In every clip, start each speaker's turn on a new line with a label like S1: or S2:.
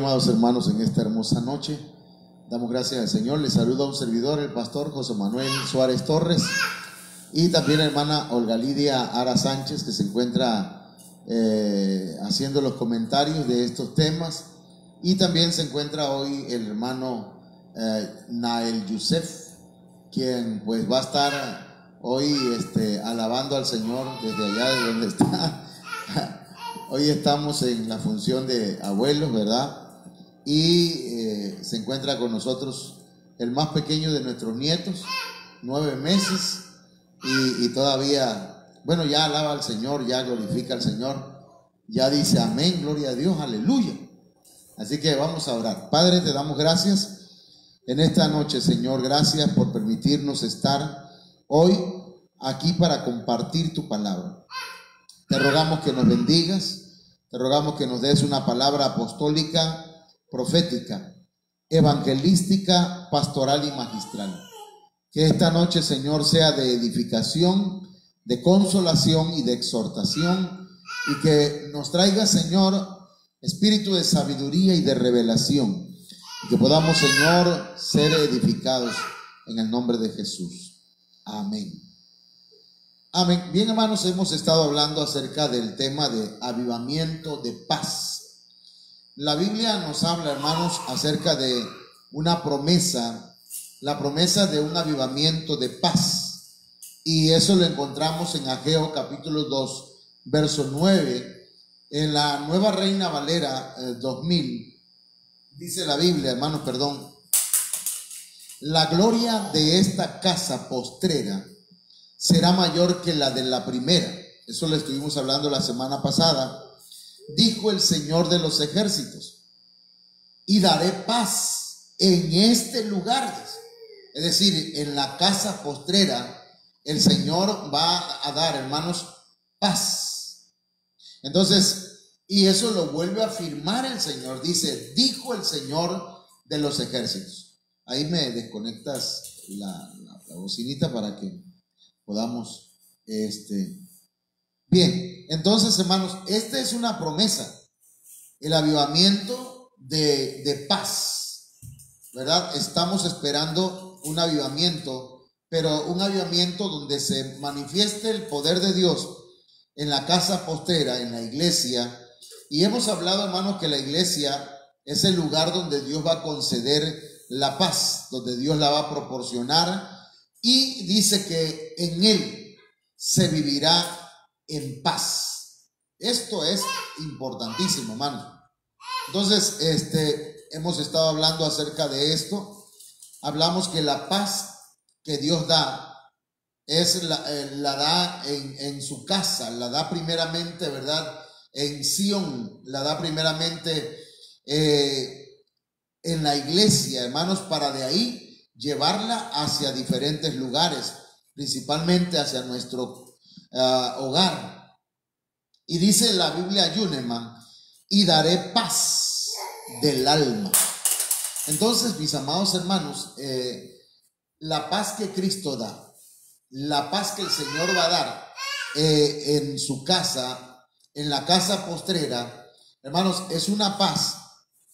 S1: amados hermanos, en esta hermosa noche damos gracias al Señor. Les saluda un servidor, el pastor José Manuel Suárez Torres, y también la hermana Olga Lidia Ara Sánchez, que se encuentra haciendo los comentarios de estos temas. Y también se encuentra hoy el hermano Nael Yusef, quien pues va a estar hoy alabando al Señor desde allá de donde está. Hoy estamos en la función de abuelos, ¿verdad? Y se encuentra con nosotros el más pequeño de nuestros nietos, 9 meses, y todavía, bueno, ya alaba al Señor, ya glorifica al Señor, ya dice amén, gloria a Dios, aleluya. Así que vamos a orar. Padre, te damos gracias en esta noche, Señor. Gracias por permitirnos estar hoy aquí para compartir tu palabra. Te rogamos que nos bendigas, te rogamos que nos des una palabra apostólica, profética, evangelística, pastoral y magistral. Que esta noche, Señor, sea de edificación, de consolación y de exhortación, y que nos traiga, Señor, espíritu de sabiduría y de revelación, y que podamos, Señor, ser edificados en el nombre de Jesús. Amén. Amén. Bien, hermanos, hemos estado hablando acerca del tema de avivamiento de paz. La Biblia nos habla, hermanos, acerca de una promesa, la promesa de un avivamiento de paz. Y eso lo encontramos en Ageo capítulo 2, verso 9, en la Nueva Reina Valera 2000. Dice la Biblia, hermanos, la gloria de esta casa postrera será mayor que la de la primera. Eso lo estuvimos hablando la semana pasada. Dijo el Señor de los ejércitos, y daré paz en este lugar. Es decir, en la casa postrera el Señor va a dar, hermanos, paz. Entonces, y eso lo vuelve a afirmar el Señor. Dice, dijo el Señor de los ejércitos. Ahí me desconectas la bocinita para que podamos, bien, entonces, hermanos, esta es una promesa, el avivamiento de paz, ¿verdad? Estamos esperando un avivamiento, pero un avivamiento donde se manifieste el poder de Dios en la casa postrera, en la iglesia. Y hemos hablado, hermanos, que la iglesia es el lugar donde Dios va a conceder la paz, donde Dios la va a proporcionar. Y dice que en él se vivirá en paz. Esto es importantísimo, hermanos. Entonces, hemos estado hablando acerca de esto. Hablamos que la paz que Dios da la da en su casa, la da primeramente, ¿verdad? En Sión, la da primeramente en la iglesia, hermanos, para de ahí llevarla hacia diferentes lugares, principalmente hacia nuestro hogar. Y dice la Biblia Yuneman, y daré paz del alma. Entonces, mis amados hermanos, la paz que Cristo da, la paz que el Señor va a dar en su casa, en la casa postrera, hermanos, es una paz,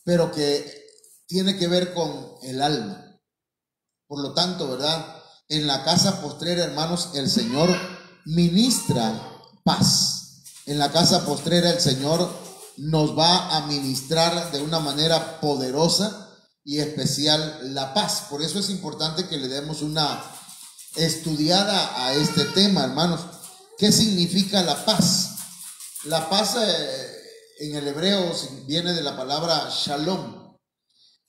S1: pero que tiene que ver con el alma. Por lo tanto, ¿verdad? En la casa postrera, hermanos, el Señor ministra paz. En la casa postrera el Señor nos va a ministrar de una manera poderosa y especial la paz. Por eso es importante que le demos una estudiada a este tema, hermanos. ¿Qué significa la paz? La paz en el hebreo viene de la palabra shalom.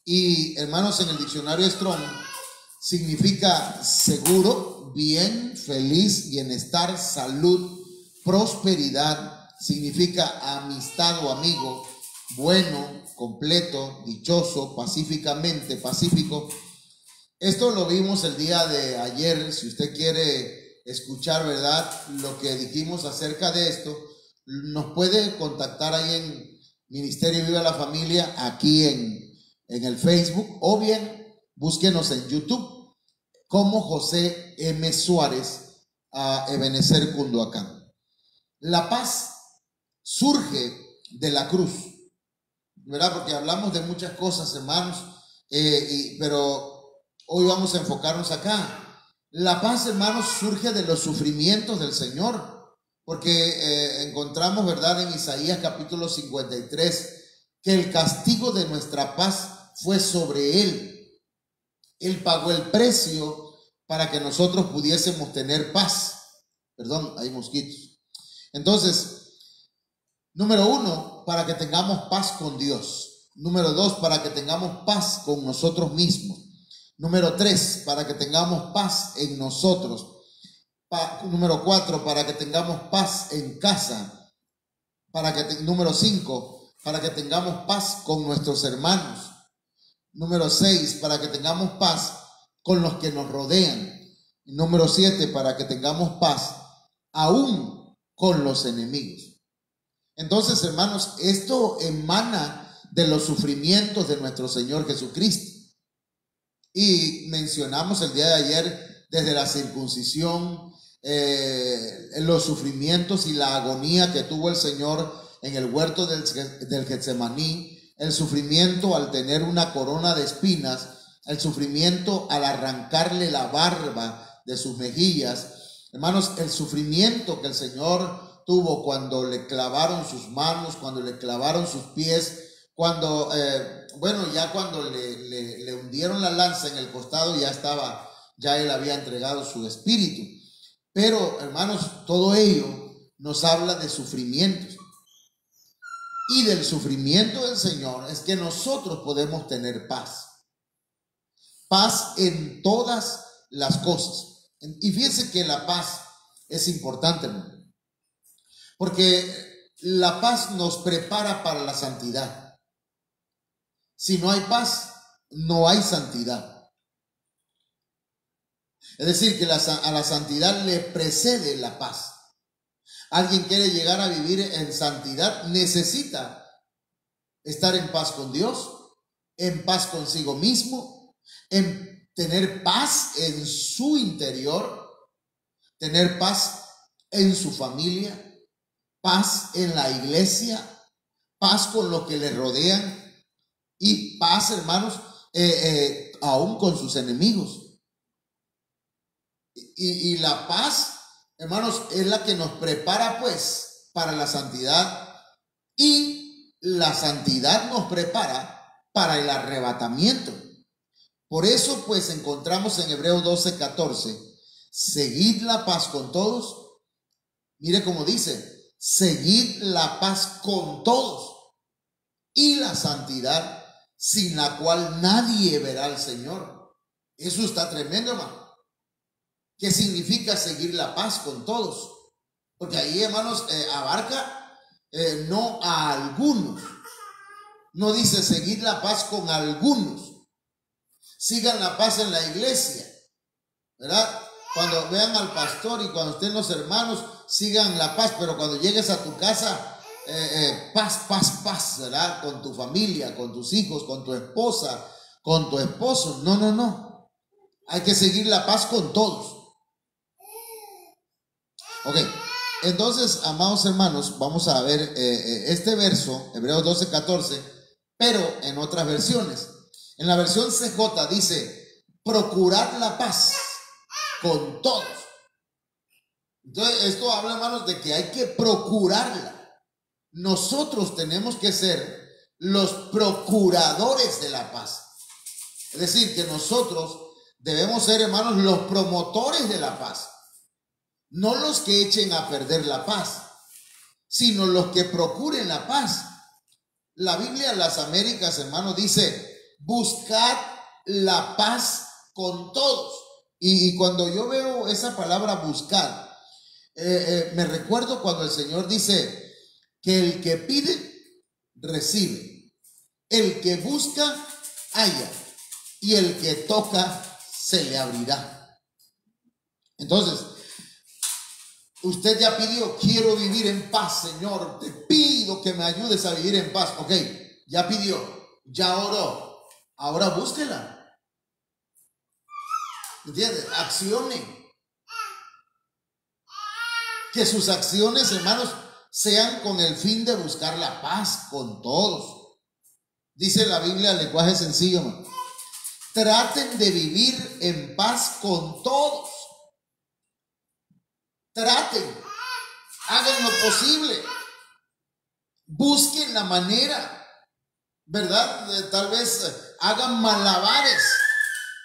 S1: Y, hermanos, en el diccionario Strong significa seguro, bien, feliz, bienestar, salud, prosperidad. Significa amistad o amigo, bueno, completo, dichoso, pacíficamente, pacífico. Esto lo vimos el día de ayer. Si usted quiere escuchar, ¿verdad?, lo que dijimos acerca de esto, nos puede contactar ahí en Ministerio Viva la Familia, aquí en el Facebook, o bien búsquenos en YouTube como José M. Suárez a Ebenezer Cunduacán. La paz surge de la cruz. ¿verdad? Porque hablamos de muchas cosas, hermanos, pero hoy vamos a enfocarnos acá. La paz, hermanos, surge de los sufrimientos del Señor, porque encontramos, ¿verdad?, en Isaías capítulo 53, que el castigo de nuestra paz fue sobre Él. Él pagó el precio para que nosotros pudiésemos tener paz. Perdón, hay mosquitos. Entonces, número 1, para que tengamos paz con Dios. Número 2, para que tengamos paz con nosotros mismos. Número 3, para que tengamos paz en nosotros. Número 4, para que tengamos paz en casa. Número 5, para que tengamos paz con nuestros hermanos. Número 6, para que tengamos paz con los que nos rodean. Número 7, para que tengamos paz aún con los enemigos. Entonces, hermanos, esto emana de los sufrimientos de nuestro Señor Jesucristo. Y mencionamos el día de ayer desde la circuncisión, los sufrimientos y la agonía que tuvo el Señor en el huerto del Getsemaní, el sufrimiento al tener una corona de espinas, el sufrimiento al arrancarle la barba de sus mejillas. Hermanos, el sufrimiento que el Señor tuvo cuando le clavaron sus manos, cuando le clavaron sus pies, cuando, ya cuando le hundieron la lanza en el costado, ya él había entregado su espíritu. Pero, hermanos, todo ello nos habla de sufrimientos. Y del sufrimiento del Señor es que nosotros podemos tener paz. Paz en todas las cosas. Y fíjense que la paz es importante, hermano, porque la paz nos prepara para la santidad. Si no hay paz, no hay santidad. Es decir, que a la santidad le precede la paz. Alguien quiere llegar a vivir en santidad, necesita estar en paz con Dios, en paz consigo mismo, en tener paz en su interior, tener paz en su familia, paz en la iglesia, paz con lo que le rodean y paz, hermanos, aún con sus enemigos. Y la paz, hermanos, es la que nos prepara pues para la santidad, y la santidad nos prepara para el arrebatamiento. Por eso pues encontramos en Hebreos 12:14, seguid la paz con todos. Mire cómo dice, seguid la paz con todos y la santidad, sin la cual nadie verá al Señor. Eso está tremendo, hermano. ¿Qué significa seguir la paz con todos? Porque ahí, hermanos, abarca no a algunos. No dice seguir la paz con algunos. Sigan la paz en la iglesia, ¿verdad? Cuando vean al pastor y cuando estén los hermanos, sigan la paz. Pero cuando llegues a tu casa, paz, paz, paz, ¿verdad? Con tu familia, con tus hijos, con tu esposa, con tu esposo. No, no, no. Hay que seguir la paz con todos. Ok, entonces, amados hermanos, vamos a ver este verso, Hebreos 12:14, pero en otras versiones. En la versión CJ dice, procurar la paz con todos. Entonces, esto habla, hermanos, de que hay que procurarla. Nosotros tenemos que ser los procuradores de la paz. Es decir, que nosotros debemos ser, hermanos, los promotores de la paz. No los que echen a perder la paz, sino los que procuren la paz. La Biblia en las Américas, hermanos, dice, buscad la paz con todos. Y cuando yo veo esa palabra buscar, me recuerdo cuando el Señor dice que el que pide, recibe. El que busca, halla. Y el que toca, se le abrirá. Entonces, usted ya pidió, quiero vivir en paz, Señor, te pido que me ayudes a vivir en paz. Ok, ya pidió, ya oró, ahora búsquela. ¿Entiende? Accione. Que sus acciones, hermanos, sean con el fin de buscar la paz con todos. Dice la Biblia, lenguaje sencillo, hermano. Traten de vivir en paz con todos. Traten, hagan lo posible. Busquen la manera, ¿verdad? Tal vez hagan malabares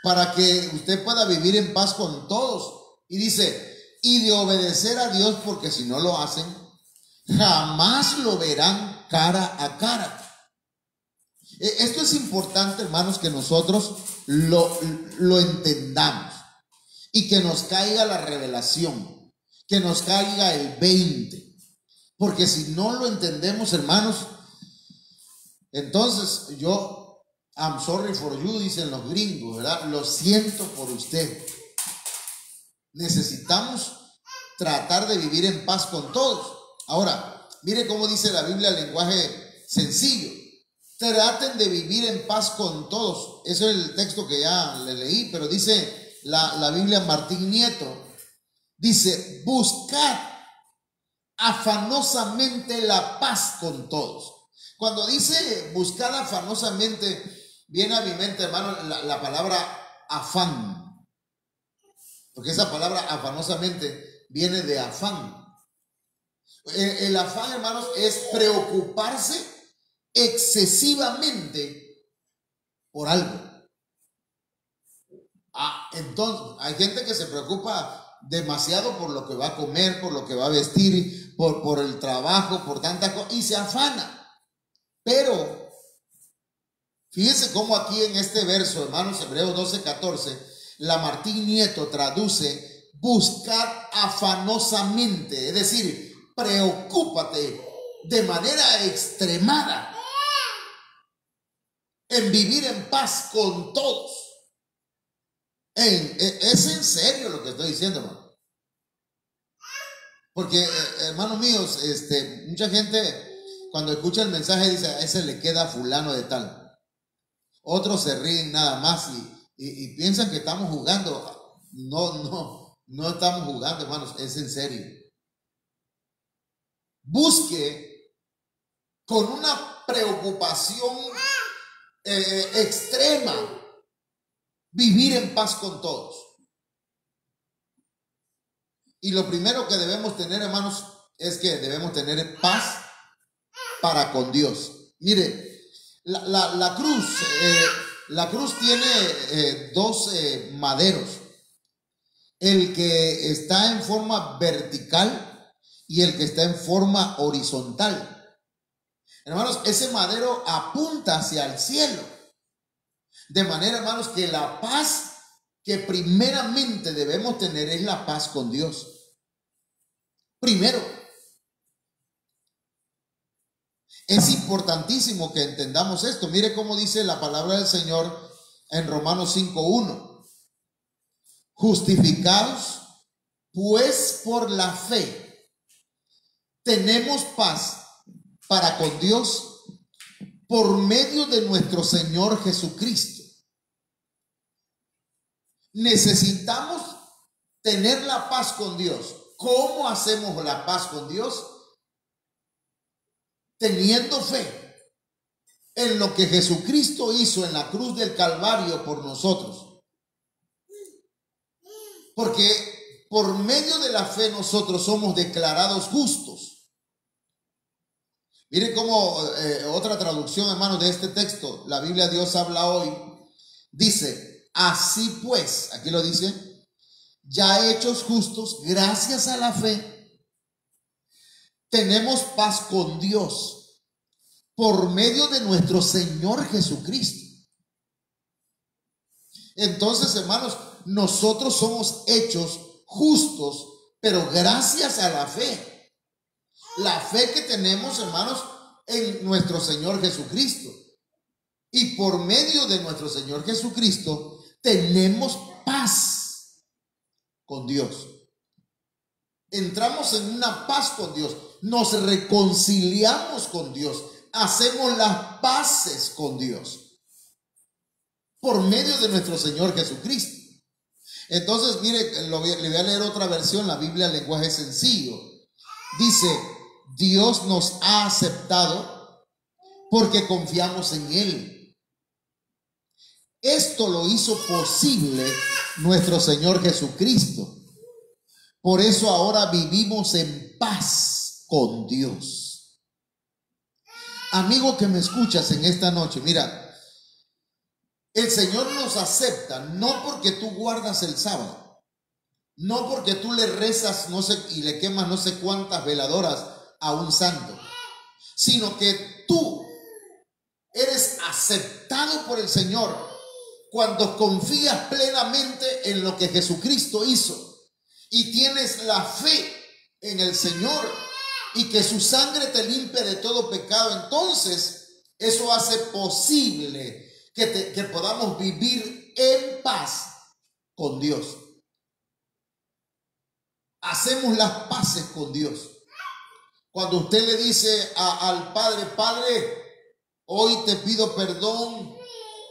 S1: para que usted pueda vivir en paz con todos. Y dice, y de obedecer a Dios, porque si no lo hacen, jamás lo verán cara a cara. Esto es importante, hermanos, que nosotros lo entendamos y que nos caiga la revelación, que nos caiga el 20. Porque si no lo entendemos, hermanos, entonces I'm sorry for you, dicen los gringos, ¿verdad? Lo siento por usted. Necesitamos tratar de vivir en paz con todos. Ahora, mire cómo dice la Biblia, lenguaje sencillo. Traten de vivir en paz con todos. Eso es el texto que ya le leí, pero dice la Biblia Martín Nieto. Dice, buscad afanosamente la paz con todos. Cuando dice buscad afanosamente, viene a mi mente, hermano, la palabra afán. Porque esa palabra afanosamente viene de afán. El afán, hermanos, es preocuparse excesivamente por algo. Entonces, hay gente que se preocupa demasiado por lo que va a comer, por lo que va a vestir, por el trabajo, por tantas cosas, y se afana. Pero fíjense cómo aquí en este verso, hermanos, Hebreos 12:14, la Martín Nieto traduce buscar afanosamente, es decir, preocúpate de manera extremada en vivir en paz con todos. Es en serio lo que estoy diciendo, hermano. Porque, hermanos míos, mucha gente cuando escucha el mensaje dice, a ese le queda a fulano de tal. Otros se ríen nada más y piensan que estamos jugando. No estamos jugando, hermanos, es en serio. Busque con una preocupación extrema vivir en paz con todos. Y lo primero que debemos tener, hermanos, es que debemos tener paz para con Dios. Mire, la cruz tiene dos maderos. El que está en forma vertical y el que está en forma horizontal. Hermanos, ese madero apunta hacia el cielo. De manera, hermanos, que la paz que primeramente debemos tener es la paz con Dios. Primero. Es importantísimo que entendamos esto. Mire cómo dice la palabra del Señor en Romanos 5:1. Justificados, pues por la fe, tenemos paz para con Dios por medio de nuestro Señor Jesucristo. Necesitamos tener la paz con Dios. ¿Cómo hacemos la paz con Dios? Teniendo fe en lo que Jesucristo hizo en la cruz del Calvario por nosotros. Porque por medio de la fe nosotros somos declarados justos. Mire cómo otra traducción, hermanos, de este texto, la Biblia Dios habla hoy, dice, así pues, aquí lo dice, ya hechos justos gracias a la fe, tenemos paz con Dios por medio de nuestro Señor Jesucristo. Entonces, hermanos, nosotros somos hechos justos, pero gracias a la fe. La fe que tenemos, hermanos, en nuestro Señor Jesucristo. Y por medio de nuestro Señor Jesucristo tenemos paz con Dios. Entramos en una paz con Dios. Nos reconciliamos con Dios. Hacemos las paces con Dios por medio de nuestro Señor Jesucristo. Entonces, mire, le voy a leer otra versión, la Biblia lenguaje sencillo. Dice, Dios nos ha aceptado porque confiamos en Él. Esto lo hizo posible nuestro Señor Jesucristo. Por eso ahora vivimos en paz con Dios. Amigo que me escuchas en esta noche, mira, el Señor nos acepta no porque tú guardas el sábado, no porque tú le rezas y le quemas no sé cuántas veladoras a un santo, sino que tú eres aceptado por el Señor cuando confías plenamente en lo que Jesucristo hizo y tienes la fe en el Señor y que su sangre te limpia de todo pecado. Entonces eso hace posible que podamos vivir en paz con Dios. Hacemos las paces con Dios. Cuando usted le dice al Padre: Padre, hoy te pido perdón,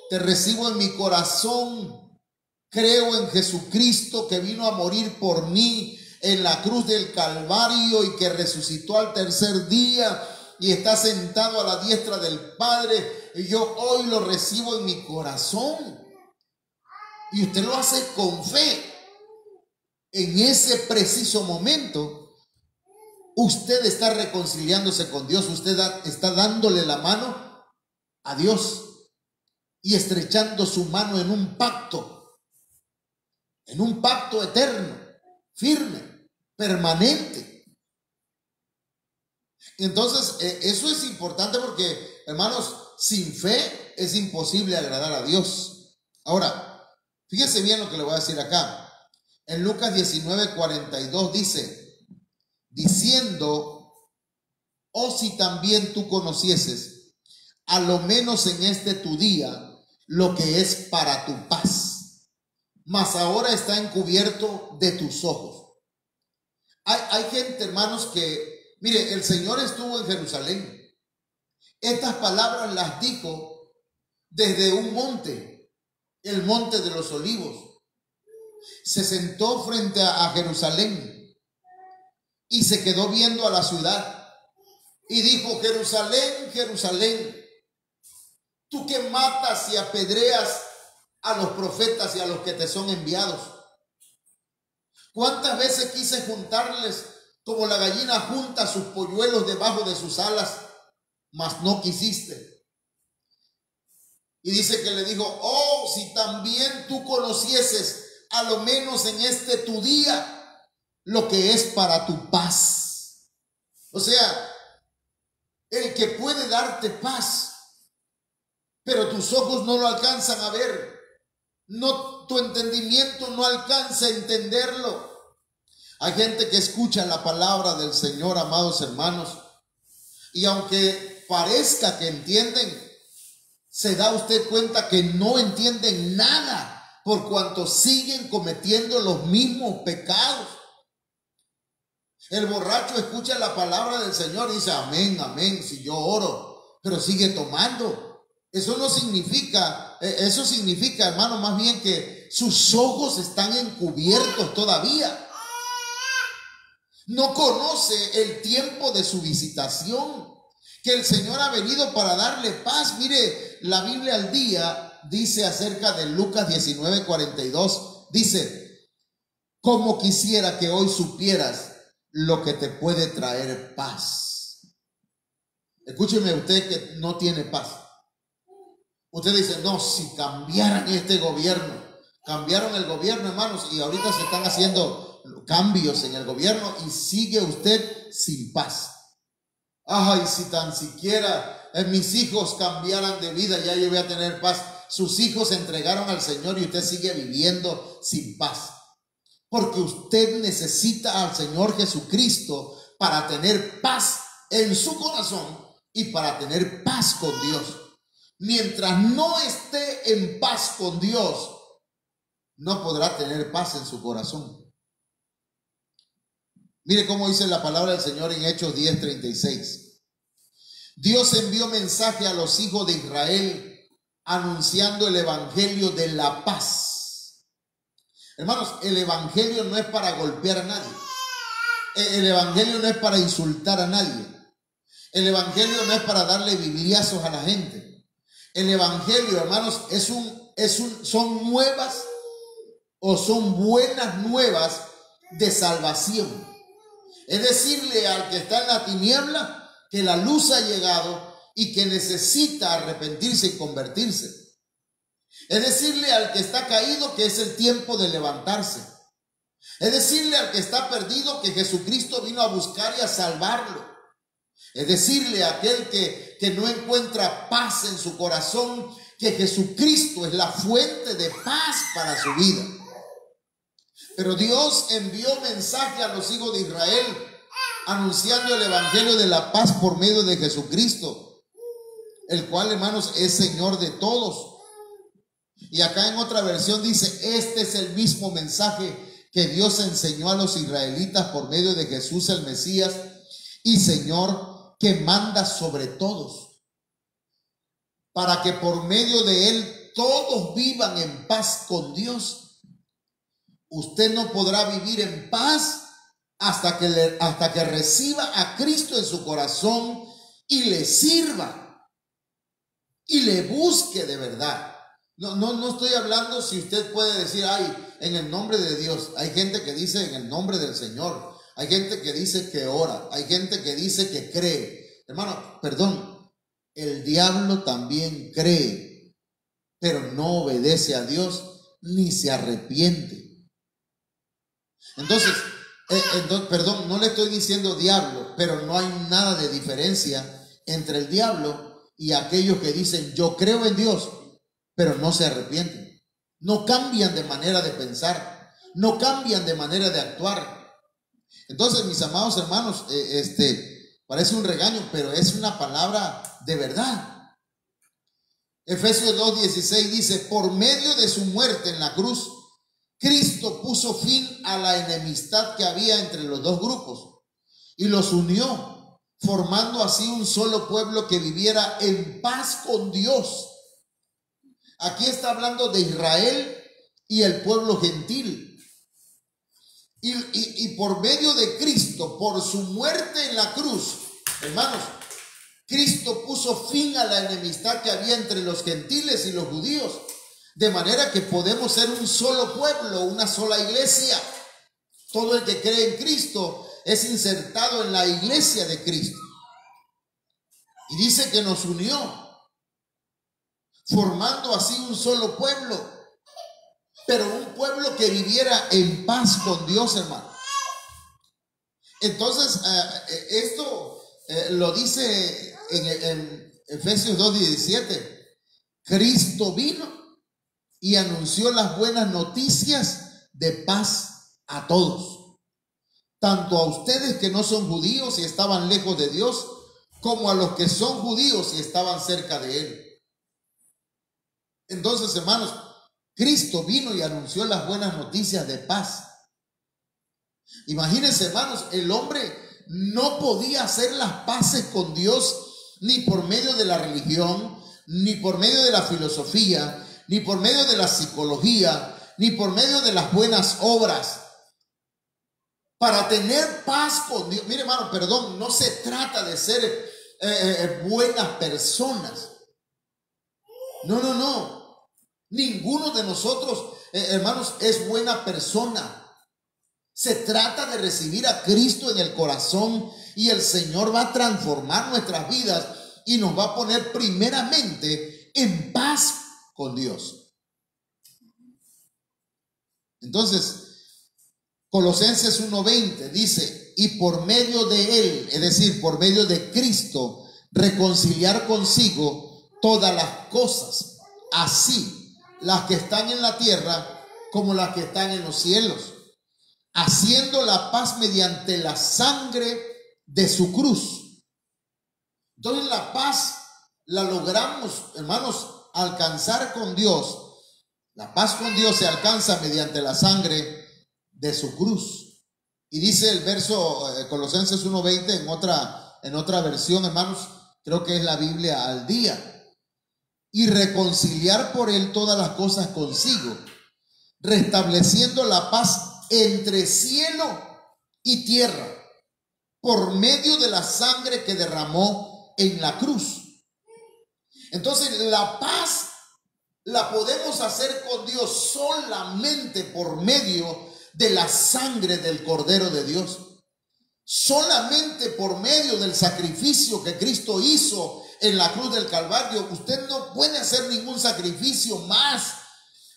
S1: te recibo en mi corazón, creo en Jesucristo que vino a morir por mí en la cruz del Calvario y que resucitó al tercer día y está sentado a la diestra del Padre, y yo hoy lo recibo en mi corazón. Y usted lo hace con fe. En ese preciso momento usted está reconciliándose con Dios, usted está dándole la mano a Dios y estrechando su mano en un pacto eterno, firme, permanente. Entonces eso es importante porque, hermanos, sin fe es imposible agradar a Dios. Ahora, fíjese bien lo que le voy a decir acá. En Lucas 19:42 dice: diciendo, oh, si también tú conocieses, a lo menos en este tu día, lo que es para tu paz, mas ahora está encubierto de tus ojos. Hay gente, hermanos, que, mire, el Señor estuvo en Jerusalén. Estas palabras las dijo desde un monte, el monte de los olivos. Se sentó frente a Jerusalén y se quedó viendo a la ciudad y dijo: Jerusalén, Jerusalén, tú que matas y apedreas a los profetas y a los que te son enviados. ¿Cuántas veces quise juntarles como la gallina junta sus polluelos debajo de sus alas, mas no quisiste? Y dice que le dijo: oh, si también tú conocieses a lo menos en este tu día lo que es para tu paz. O sea, el que puede darte paz, pero tus ojos no lo alcanzan a ver, tu entendimiento no alcanza a entenderlo. Hay gente que escucha la palabra del Señor, amados hermanos, y aunque parezca que entienden, se da usted cuenta que no entienden nada, por cuanto siguen cometiendo los mismos pecados. El borracho escucha la palabra del Señor y dice: amén, amén, si yo oro, pero sigue tomando. Eso no significa, eso significa, hermano, más bien que sus ojos están encubiertos todavía. No conoce el tiempo de su visitación, que el Señor ha venido para darle paz. Mire, la Biblia al día dice acerca de Lucas 19:42, dice: como quisiera que hoy supieras lo que te puede traer paz. Escúcheme usted que no tiene paz. Usted dice: no, si cambiaran este gobierno. Cambiaron el gobierno, hermanos, y ahorita se están haciendo cambios en el gobierno y sigue usted sin paz. Ay, si tan siquiera mis hijos cambiaran de vida, ya yo voy a tener paz. Sus hijos se entregaron al Señor y usted sigue viviendo sin paz. Porque usted necesita al Señor Jesucristo para tener paz en su corazón y para tener paz con Dios. Mientras no esté en paz con Dios, no podrá tener paz en su corazón. Mire cómo dice la palabra del Señor en Hechos 10:36. Dios envió mensaje a los hijos de Israel anunciando el evangelio de la paz. Hermanos, el evangelio no es para golpear a nadie. El evangelio no es para insultar a nadie. El evangelio no es para darle bibliazos a la gente. El evangelio, hermanos, son nuevas o son buenas nuevas de salvación. Es decirle al que está en la tiniebla que la luz ha llegado y que necesita arrepentirse y convertirse. Es decirle al que está caído que es el tiempo de levantarse. Es decirle al que está perdido que Jesucristo vino a buscar y a salvarlo. Es decirle a aquel que no encuentra paz en su corazón que Jesucristo es la fuente de paz para su vida. Pero Dios envió mensaje a los hijos de Israel anunciando el evangelio de la paz por medio de Jesucristo, el cual, hermanos, es Señor de todos. Y acá en otra versión dice: este es el mismo mensaje que Dios enseñó a los israelitas por medio de Jesús el Mesías y Señor, que manda sobre todos, para que por medio de él todos vivan en paz con Dios. Usted no podrá vivir en paz hasta que reciba a Cristo en su corazón y le sirva y le busque de verdad. No estoy hablando si usted puede decir: ay, en el nombre de Dios. Hay gente que dice en el nombre del Señor. Hay gente que dice que ora. Hay gente que dice que cree. Hermano, perdón, el diablo también cree, pero no obedece a Dios ni se arrepiente. Entonces, perdón, no le estoy diciendo diablo, pero no hay nada de diferencia entre el diablo y aquellos que dicen: yo creo en Dios, pero no se arrepienten. No cambian de manera de pensar, no cambian de manera de actuar. Entonces, mis amados hermanos, parece un regaño, pero es una palabra de verdad. Efesios 2:16 dice: por medio de su muerte en la cruz, Cristo puso fin a la enemistad que había entre los dos grupos y los unió, formando así un solo pueblo que viviera en paz con Dios. Aquí está hablando de Israel y el pueblo gentil. Y por medio de Cristo, por su muerte en la cruz, hermanos, Cristo puso fin a la enemistad que había entre los gentiles y los judíos. De manera que podemos ser un solo pueblo, una sola iglesia. Todo el que cree en Cristo es insertado en la iglesia de Cristo. Y dice que nos unió, formando así un solo pueblo, pero un pueblo que viviera en paz con Dios, hermano. Entonces, esto lo dice en Efesios 2:17. Cristo vino y anunció las buenas noticias de paz a todos, tanto a ustedes que no son judíos y estaban lejos de Dios, como a los que son judíos y estaban cerca de él. Entonces, hermanos, Cristo vino y anunció las buenas noticias de paz. Imagínense, hermanos, el hombre no podía hacer las paces con Dios ni por medio de la religión, ni por medio de la filosofía, ni por medio de la psicología, ni por medio de las buenas obras. Para tener paz con Dios, mire, hermano, perdón, no se trata de ser buenas personas. No. Ninguno de nosotros, hermanos, es buena persona. Se trata de recibir a Cristo en el corazón y el Señor va a transformar nuestras vidas y nos va a poner primeramente en paz con Dios. Entonces, Colosenses 1:20 dice: y por medio de él, es decir, por medio de Cristo, reconciliar consigo todas las cosas, así las que están en la tierra como las que están en los cielos, haciendo la paz mediante la sangre de su cruz. Entonces, la paz la logramos, hermanos, alcanzar con Dios. La paz con Dios se alcanza mediante la sangre de su cruz. Y dice el verso Colosenses 1:20 en otra versión, hermanos, creo que es la Biblia al día: y reconciliar por él todas las cosas consigo, restableciendo la paz entre cielo y tierra por medio de la sangre que derramó en la cruz. Entonces la paz la podemos hacer con Dios solamente por medio de la sangre del Cordero de Dios. Solamente por medio del sacrificio que Cristo hizo en la cruz del Calvario. Usted no puede hacer ningún sacrificio más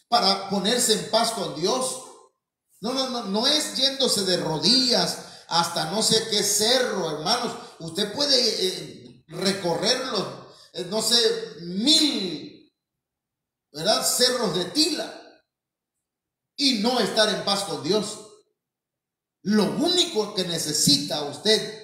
S1: para ponerse en paz con Dios. No es yéndose de rodillas hasta no sé qué cerro, hermanos. Usted puede recorrerlo, no sé, 1000, ¿verdad?, cerros de Tila y no estar en paz con Dios. Lo único que necesita usted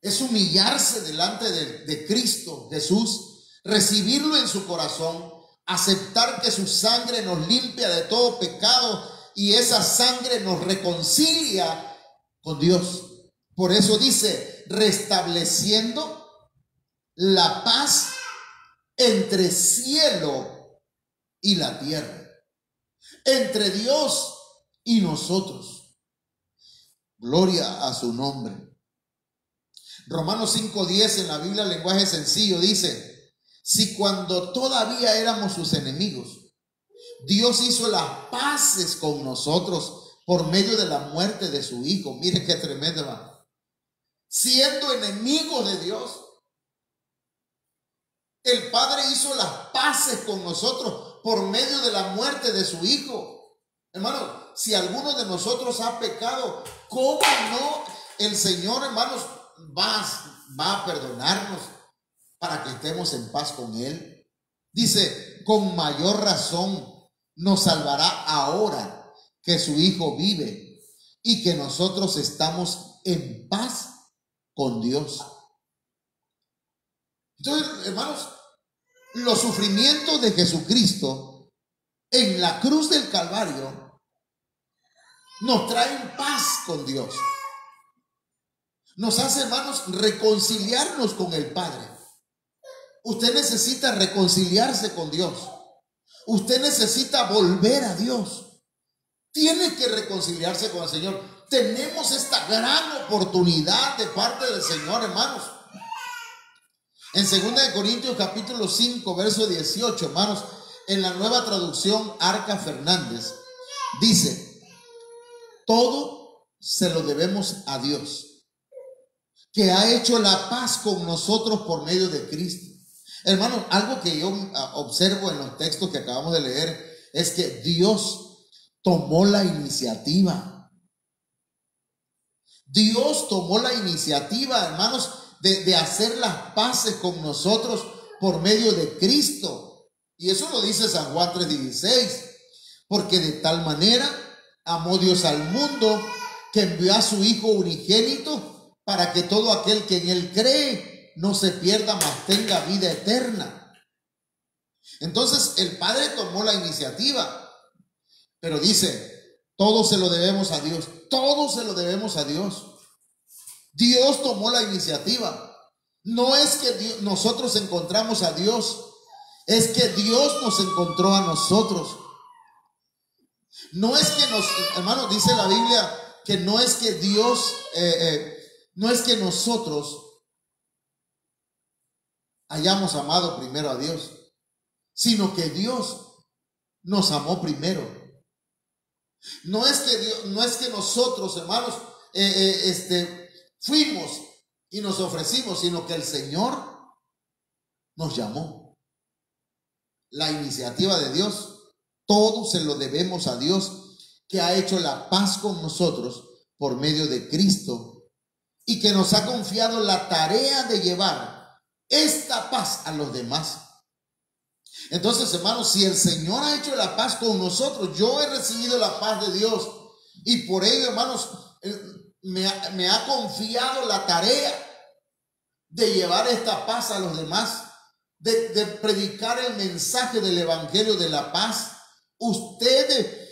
S1: es humillarse delante de Cristo Jesús, recibirlo en su corazón, aceptar que su sangre nos limpia de todo pecado y esa sangre nos reconcilia con Dios. Por eso dice, restableciendo la paz entre cielo y la tierra, entre Dios y nosotros. Gloria a su nombre. Romanos 5:10 en la Biblia, lenguaje sencillo, dice: si cuando todavía éramos sus enemigos, Dios hizo las paces con nosotros por medio de la muerte de su Hijo. Mire qué tremendo, hermano. Siendo enemigos de Dios, el Padre hizo las paces con nosotros por medio de la muerte de su Hijo. Hermano, si alguno de nosotros ha pecado, ¿cómo no el Señor, hermanos, va a perdonarnos para que estemos en paz con Él? Dice, con mayor razón nos salvará ahora que su Hijo vive y que nosotros estamos en paz con Dios. Entonces, hermanos, los sufrimientos de Jesucristo en la cruz del Calvario nos traen paz con Dios. Nos hace, hermanos, reconciliarnos con el Padre. Usted necesita reconciliarse con Dios. Usted necesita volver a Dios. Tiene que reconciliarse con el Señor. Tenemos esta gran oportunidad de parte del Señor, hermanos. En 2 Corintios capítulo 5, verso 18, hermanos, en la Nueva Traducción Arca Fernández, dice: todo se lo debemos a Dios, que ha hecho la paz con nosotros por medio de Cristo. Hermanos, algo que yo observo en los textos que acabamos de leer es que Dios tomó la iniciativa. Dios tomó la iniciativa, hermanos, de hacer las paces con nosotros por medio de Cristo. Y eso lo dice San Juan 3:16. Porque de tal manera amó Dios al mundo que envió a su Hijo unigénito para que todo aquel que en Él cree no se pierda, mas tenga vida eterna. Entonces el Padre tomó la iniciativa, pero dice, todo se lo debemos a Dios. Todo se lo debemos a Dios. Dios tomó la iniciativa. No es que nosotros encontramos a Dios, es que Dios nos encontró a nosotros. No es que hermanos, dice la Biblia que no es que Dios, no es que nosotros hayamos amado primero a Dios, sino que Dios nos amó primero. No es que nosotros, hermanos, fuimos y nos ofrecimos, sino que el Señor nos llamó. La iniciativa de Dios, todo se lo debemos a Dios, que ha hecho la paz con nosotros por medio de Cristo y que nos ha confiado la tarea de llevar esta paz a los demás. Entonces, hermanos, si el Señor ha hecho la paz con nosotros, yo he recibido la paz de Dios y por ello, hermanos, me ha confiado la tarea de llevar esta paz a los demás, de predicar el mensaje del evangelio de la paz. Usted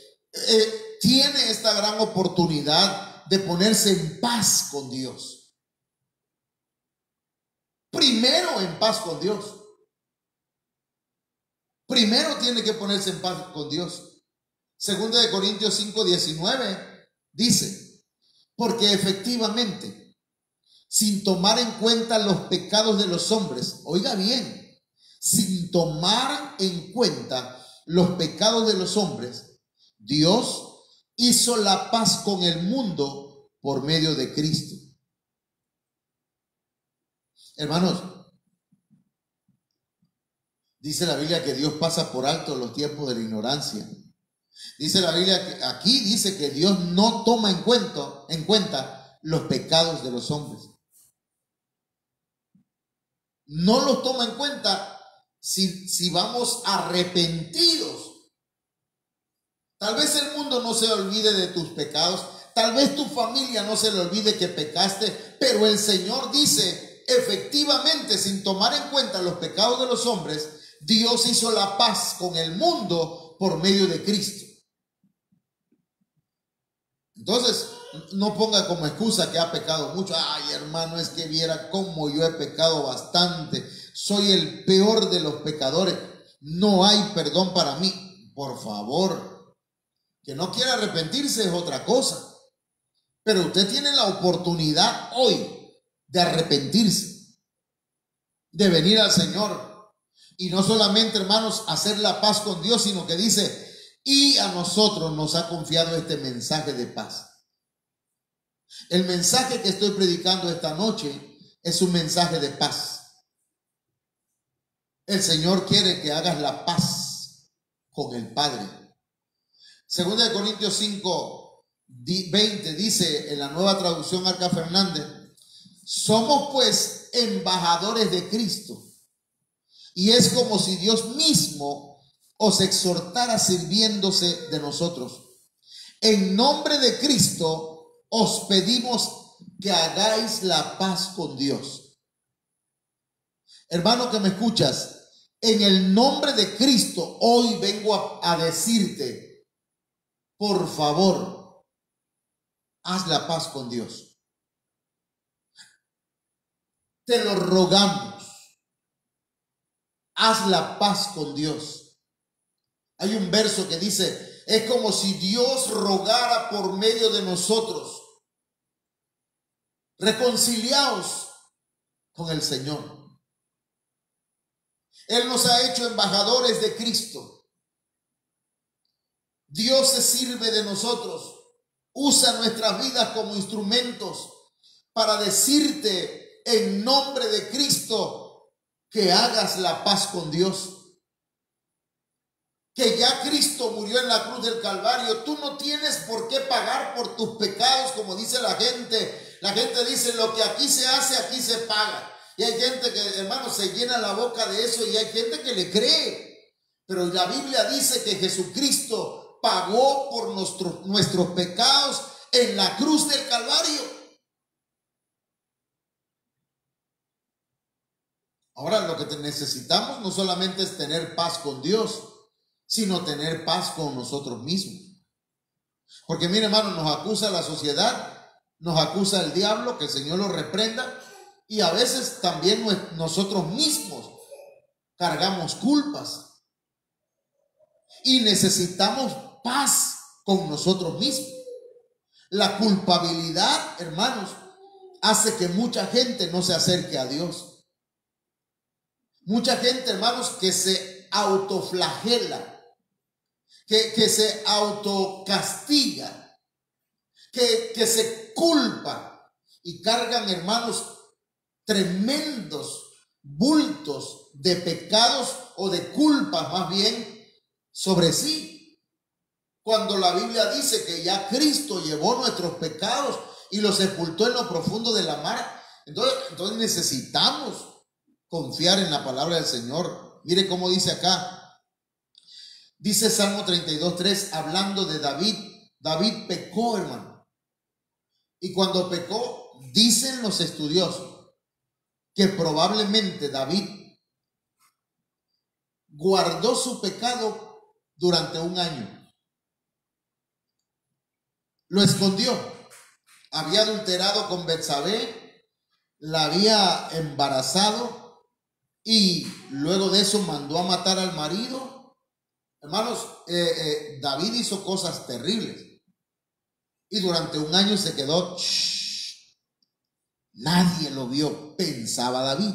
S1: tiene esta gran oportunidad de ponerse en paz con Dios. Primero en paz con Dios. Primero tiene que ponerse en paz con Dios. 2 Corintios 5:19 dice: porque efectivamente sin tomar en cuenta los pecados de los hombres. Oiga bien, sin tomar en cuenta los pecados de los hombres, Dios hizo la paz con el mundo por medio de Cristo. Hermanos, dice la Biblia que Dios pasa por alto los tiempos de la ignorancia. Dice la Biblia que aquí dice que Dios no toma en cuenta los pecados de los hombres. No los toma en cuenta si vamos arrepentidos. Tal vez el mundo no se olvide de tus pecados, tal vez tu familia no se le olvide que pecaste, pero el Señor dice, efectivamente, sin tomar en cuenta los pecados de los hombres, Dios hizo la paz con el mundo por medio de Cristo. Entonces, no ponga como excusa que ha pecado mucho. Ay, hermano, es que viera cómo yo he pecado bastante. Soy el peor de los pecadores. No hay perdón para mí. Por favor, que no quiera arrepentirse es otra cosa. Pero usted tiene la oportunidad hoy de arrepentirse, de venir al Señor. Y no solamente, hermanos, hacer la paz con Dios, sino que dice, y a nosotros nos ha confiado este mensaje de paz. El mensaje que estoy predicando esta noche es un mensaje de paz. El Señor quiere que hagas la paz con el Padre. Segunda de Corintios 5:20 dice en la Nueva Traducción Arca Fernández, somos pues embajadores de Cristo, y es como si Dios mismo os exhortara sirviéndose de nosotros. En nombre de Cristo os pedimos que hagáis la paz con Dios. Hermano que me escuchas, en el nombre de Cristo hoy vengo a decirte, por favor, haz la paz con Dios. Te lo rogamos. Haz la paz con Dios. Hay un verso que dice, es como si Dios rogara por medio de nosotros. Reconciliaos con el Señor. Él nos ha hecho embajadores de Cristo. Dios se sirve de nosotros. Usa nuestras vidas como instrumentos para decirte en nombre de Cristo que hagas la paz con Dios. Que ya Cristo murió en la cruz del Calvario. Tú no tienes por qué pagar por tus pecados, como dice la gente. La gente dice, lo que aquí se hace, aquí se paga. Y hay gente que, hermano, se llena la boca de eso y hay gente que le cree. Pero la Biblia dice que Jesucristo pagó por nuestros pecados en la cruz del Calvario. Ahora lo que necesitamos no solamente es tener paz con Dios, sino tener paz con nosotros mismos. Porque mire, hermano, nos acusa la sociedad, nos acusa el diablo, que el Señor lo reprenda, y a veces también nosotros mismos cargamos culpas y necesitamos paz con nosotros mismos. La culpabilidad, hermanos, hace que mucha gente no se acerque a Dios. Mucha gente, hermanos, que se autoflagela, que se autocastiga, que se culpa y cargan, hermanos, tremendos bultos de pecados o de culpas más bien sobre sí. Cuando la Biblia dice que ya Cristo llevó nuestros pecados y los sepultó en lo profundo de la mar, entonces necesitamos confiar en la palabra del Señor. Mire cómo dice acá. Dice Salmo 32:3, hablando de David. David pecó, hermano. Y cuando pecó, dicen los estudiosos que probablemente David guardó su pecado durante un año. Lo escondió. Había adulterado con Betsabé, la había embarazado y luego de eso mandó a matar al marido. Hermanos, David hizo cosas terribles y durante un año se quedó Nadie lo vio, pensaba David.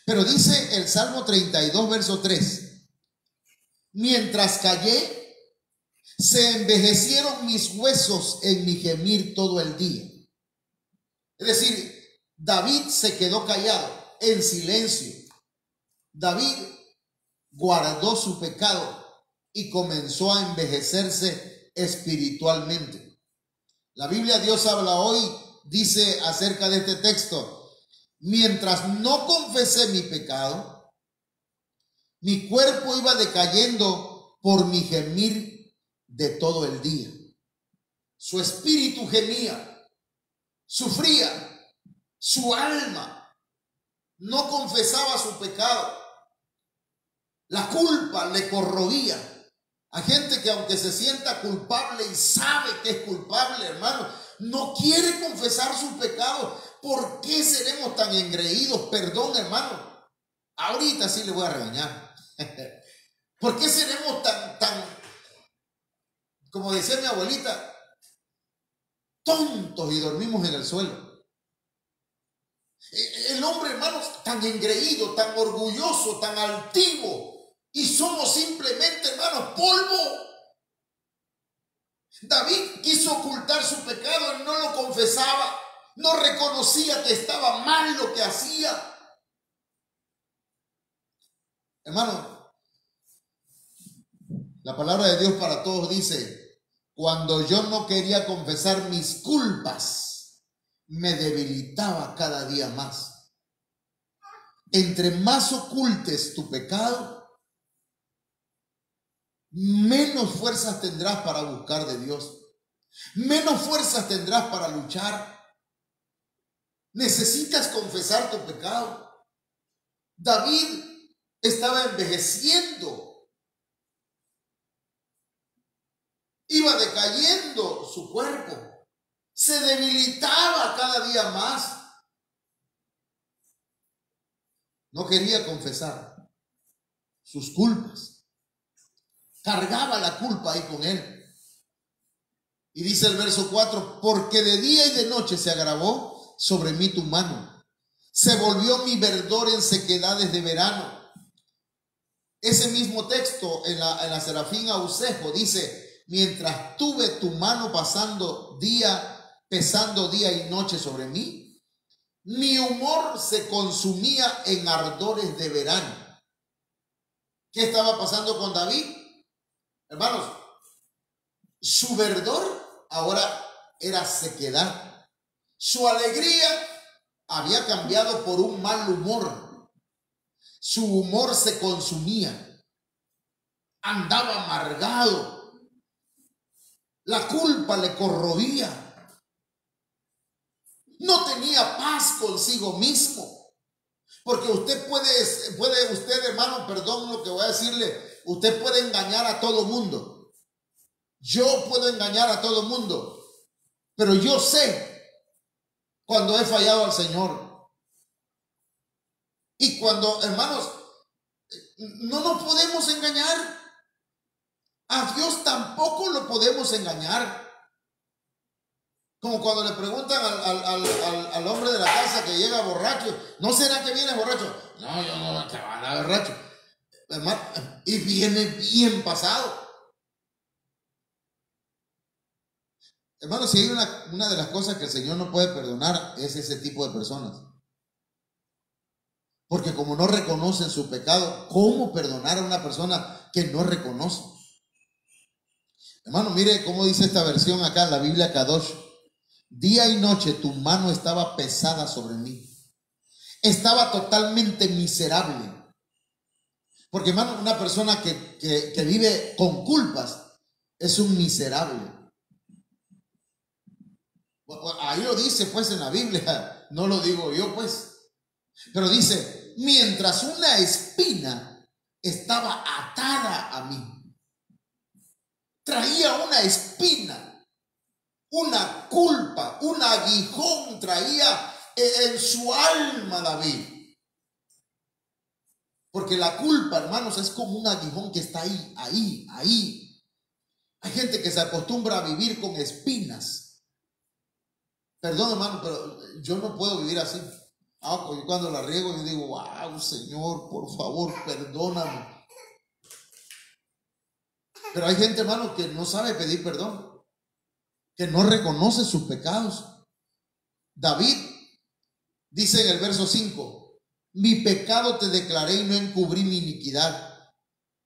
S1: Pero dice el Salmo 32, verso 3: mientras callé, se envejecieron mis huesos en mi gemir todo el día. Es decir, David se quedó callado, en silencio. David guardó su pecado y comenzó a envejecerse espiritualmente. La Biblia Dios habla hoy, dice acerca de este texto: mientras no confesé mi pecado, mi cuerpo iba decayendo por mi gemir de todo el día. Su espíritu gemía, sufría, su alma no confesaba su pecado. La culpa le corroía. Hay gente que, aunque se sienta culpable y sabe que es culpable, hermano, no quiere confesar su pecado. ¿Por qué seremos tan engreídos? Perdón, hermano, ahorita sí le voy a regañar. ¿Por qué seremos tan, como decía mi abuelita, tontos y dormimos en el suelo? El hombre, hermanos, tan engreído, tan orgulloso, tan altivo, y somos simplemente, hermanos, polvo. David quiso ocultar su pecado, él no lo confesaba, no reconocía que estaba mal lo que hacía. Hermano, la palabra de Dios para todos dice: cuando yo no quería confesar mis culpas, me debilitaba cada día más. Entre más ocultes tu pecado, menos fuerzas tendrás para buscar de Dios, menos fuerzas tendrás para luchar. Necesitas confesar tu pecado. David estaba envejeciendo, iba decayendo su cuerpo, se debilitaba cada día más. No quería confesar sus culpas, cargaba la culpa ahí con él. Y dice el verso 4: porque de día y de noche se agravó sobre mí tu mano, se volvió mi verdor en sequedades de verano. Ese mismo texto en la Serafín Aucejo dice: mientras tuve tu mano pesando día y noche sobre mí, mi humor se consumía en ardores de verano. ¿Qué estaba pasando con David? Hermanos, su verdor ahora era sequedad. Su alegría había cambiado por un mal humor. Su humor se consumía. Andaba amargado. La culpa le corroía. No tenía paz consigo mismo. Porque usted puede, hermano, perdón lo que voy a decirle, usted puede engañar a todo mundo. Yo puedo engañar a todo mundo. Pero yo sé cuando he fallado al Señor. Y cuando, hermanos, no nos podemos engañar. A Dios tampoco lo podemos engañar. Como cuando le preguntan al hombre de la casa que llega borracho: ¿no será que viene borracho? No, yo no, que van a borracho. Hermano, y viene bien pasado. Hermano, si hay una de las cosas que el Señor no puede perdonar, es ese tipo de personas. Porque como no reconocen su pecado, ¿cómo perdonar a una persona que no reconoce? Hermano, mire cómo dice esta versión acá en la Biblia Kadosh: día y noche tu mano estaba pesada sobre mí. Estaba totalmente miserable. Porque, hermano, una persona que vive con culpas es un miserable. Ahí lo dice pues en la Biblia, no lo digo yo pues. Pero dice: mientras una espina estaba atada a mí. Traía una espina, una culpa, un aguijón traía en su alma David. Porque la culpa, hermanos, es como un aguijón que está ahí. Hay gente que se acostumbra a vivir con espinas. Perdón, hermano, pero yo no puedo vivir así. Pues cuando la riego, yo digo, wow, Señor, por favor, perdóname. Pero hay gente, hermano, que no sabe pedir perdón, que no reconoce sus pecados. David dice en el verso 5, mi pecado te declaré y no encubrí mi iniquidad.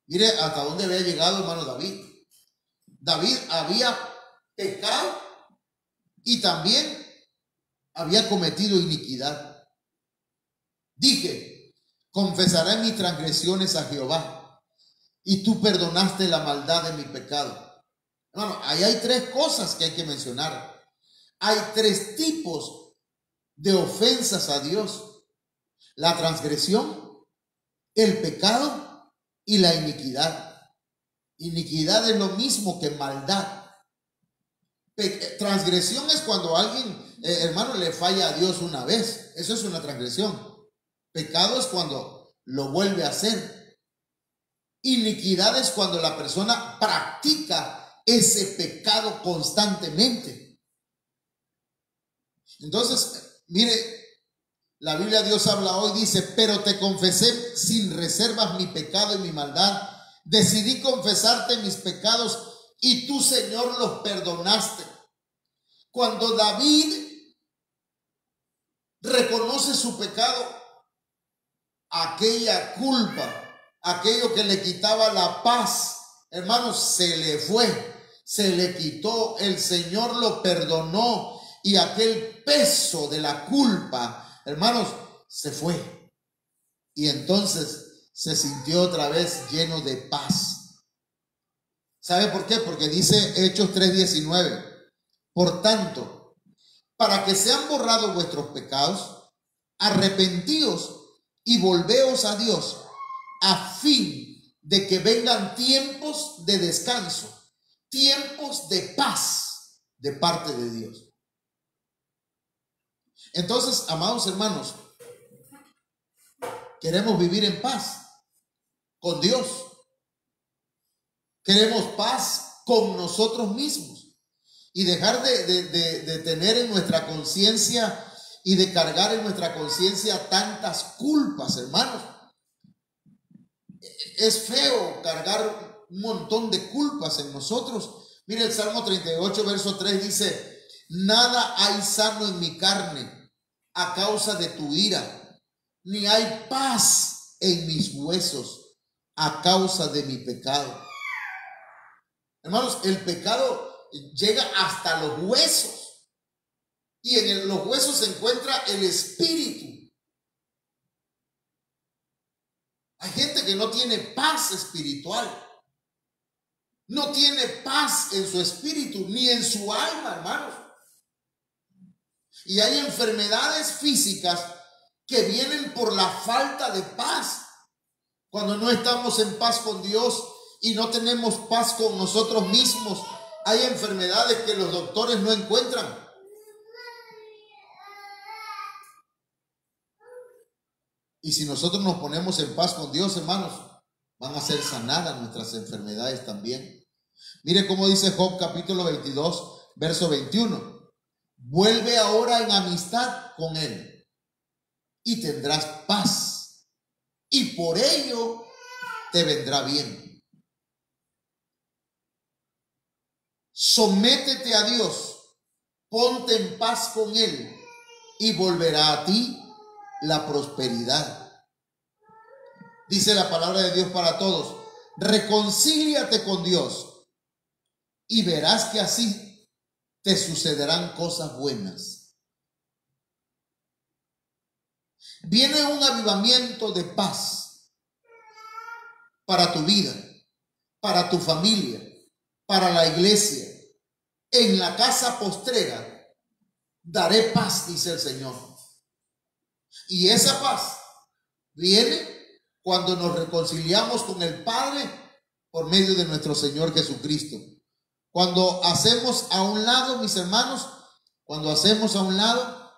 S1: Mire hasta dónde había llegado, hermano, David. David había pecado y también había cometido iniquidad. Dije, confesaré mis transgresiones a Jehová, y tú perdonaste la maldad de mi pecado. Hermano, ahí hay tres cosas que hay que mencionar. Hay tres tipos de ofensas a Dios: la transgresión, el pecado y la iniquidad. Iniquidad es lo mismo que maldad. Transgresión es cuando alguien, hermano, le falla a Dios una vez. Eso es una transgresión. Pecado es cuando lo vuelve a hacer. Iniquidad es cuando la persona practica ese pecado constantemente. Entonces, mire, la Biblia, Dios habla hoy, dice, pero te confesé sin reservas mi pecado y mi maldad. Decidí confesarte mis pecados y tú, Señor, los perdonaste. Cuando David reconoce su pecado, aquella culpa, aquello que le quitaba la paz, hermanos, se le fue, se le quitó, el Señor lo perdonó y aquel peso de la culpa, hermanos, se fue. Y entonces se sintió otra vez lleno de paz. ¿Sabe por qué? Porque dice Hechos 3:19, por tanto, para que sean borrados vuestros pecados, arrepentíos y volveos a Dios, a fin de que vengan tiempos de descanso, tiempos de paz de parte de Dios. Entonces, amados hermanos, queremos vivir en paz con Dios. Queremos paz con nosotros mismos y dejar de tener en nuestra conciencia y de cargar en nuestra conciencia tantas culpas, hermanos. Es feo cargar un montón de culpas en nosotros. Mire, el Salmo 38, verso 3 dice, nada hay sano en mi carne a causa de tu ira, ni hay paz en mis huesos a causa de mi pecado. Hermanos, el pecado llega hasta los huesos. Y en los huesos se encuentra el espíritu. Hay gente que no tiene paz espiritual. No tiene paz en su espíritu ni en su alma, hermanos. Y hay enfermedades físicas que vienen por la falta de paz. Cuando no estamos en paz con Dios y no tenemos paz con nosotros mismos, hay enfermedades que los doctores no encuentran. Y si nosotros nos ponemos en paz con Dios, hermanos, van a ser sanadas nuestras enfermedades también. Mire cómo dice Job capítulo 22, verso 21. Vuelve ahora en amistad con Él y tendrás paz, y por ello te vendrá bien. Sométete a Dios, ponte en paz con Él y volverá a ti la prosperidad. Dice la palabra de Dios para todos, reconcíliate con Dios y verás que así te sucederán cosas buenas. Viene un avivamiento de paz para tu vida, para tu familia, para la iglesia. En la casa postrera daré paz, dice el Señor. Y esa paz viene cuando nos reconciliamos con el Padre por medio de nuestro Señor Jesucristo. Cuando hacemos a un lado, mis hermanos, cuando hacemos a un lado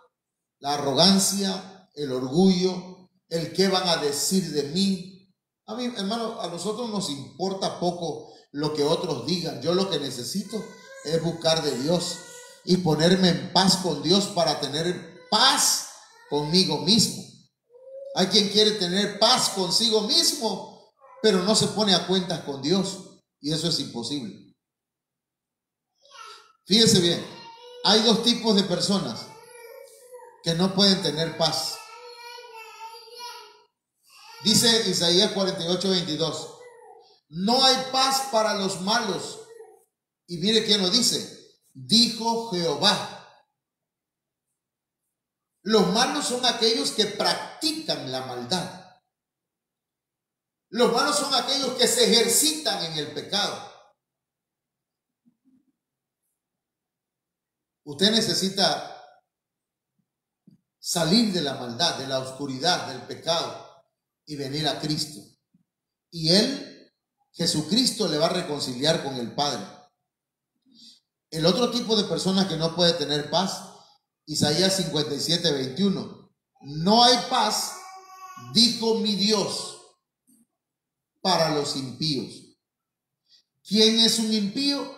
S1: la arrogancia, el orgullo, el qué van a decir de mí. A mí, hermano, a nosotros nos importa poco lo que otros digan. Yo lo que necesito es buscar de Dios. y ponerme en paz con Dios para tener paz conmigo mismo. Hay quien quiere tener paz consigo mismo, pero no se pone a cuentas con Dios, y eso es imposible. Fíjense bien, hay dos tipos de personas que no pueden tener paz. Dice Isaías 48:22, no hay paz para los malos. Y mire quién lo dice, dijo Jehová. Los malos son aquellos que practican la maldad. Los malos son aquellos que se ejercitan en el pecado. Usted necesita salir de la maldad, de la oscuridad, del pecado y venir a Cristo. Y Él, Jesucristo, le va a reconciliar con el Padre. El otro tipo de persona que no puede tener paz, Isaías 57:21. No hay paz, dijo mi Dios, para los impíos. ¿Quién es un impío?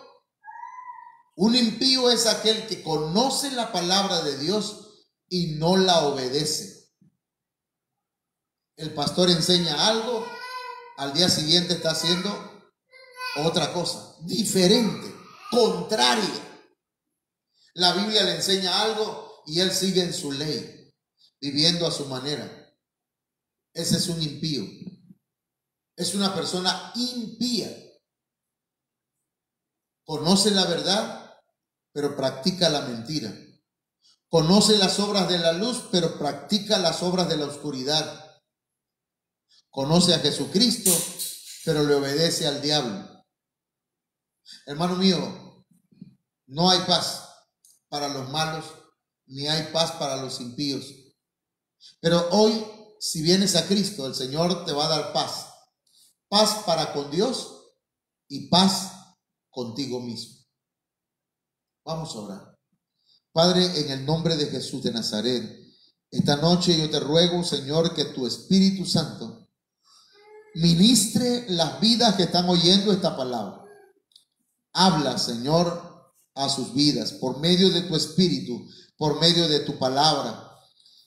S1: Un impío es aquel que conoce la palabra de Dios y no la obedece. El pastor enseña algo, al día siguiente está haciendo otra cosa, diferente, contraria. La Biblia le enseña algo y él sigue en su ley, viviendo a su manera. Ese es un impío. Es una persona impía. Conoce la verdad, pero practica la mentira. Conoce las obras de la luz, pero practica las obras de la oscuridad. Conoce a Jesucristo, pero le obedece al diablo. Hermano mío, no hay paz para los malos, ni hay paz para los impíos. Pero hoy, si vienes a Cristo, el Señor te va a dar paz. Paz para con Dios y paz contigo mismo. Vamos a orar. Padre, en el nombre de Jesús de Nazaret, esta noche yo te ruego, Señor, que tu Espíritu Santo ministre las vidas que están oyendo esta palabra. Habla, Señor, a sus vidas por medio de tu Espíritu, por medio de tu palabra.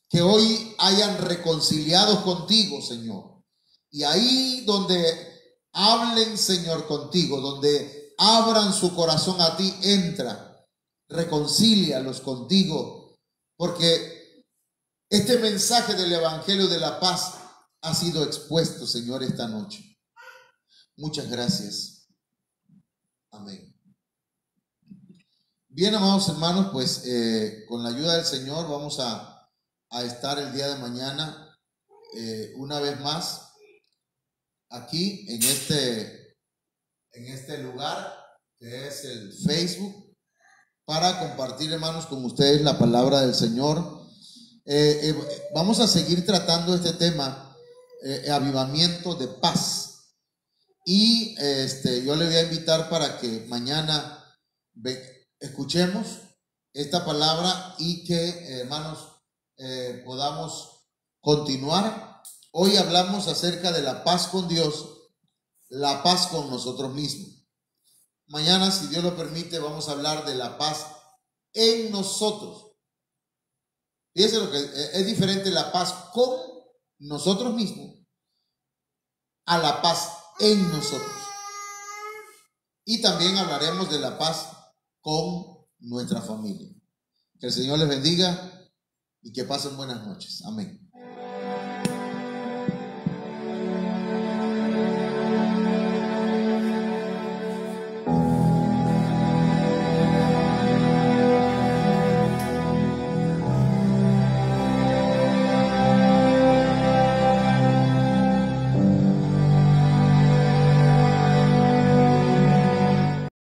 S1: Que hoy hayan reconciliado contigo, Señor. Y ahí donde hablen, Señor, contigo, donde abran su corazón a ti, entra, reconcílialos contigo, porque este mensaje del Evangelio de la paz ha sido expuesto, Señor, esta noche. Muchas gracias. Amén. Bien, amados hermanos, pues con la ayuda del Señor vamos a estar el día de mañana una vez más aquí en este lugar que es el Facebook, para compartir, hermanos, con ustedes la palabra del Señor. Vamos a seguir tratando este tema, avivamiento de paz, y yo le voy a invitar para que mañana escuchemos esta palabra y que, hermanos, podamos continuar. Hoy hablamos acerca de la paz con Dios, la paz con nosotros mismos. Mañana, si Dios lo permite, vamos a hablar de la paz en nosotros. Fíjense lo que es diferente la paz con nosotros mismos a la paz en nosotros. Y también hablaremos de la paz con nuestra familia. Que el Señor les bendiga y que pasen buenas noches. Amén.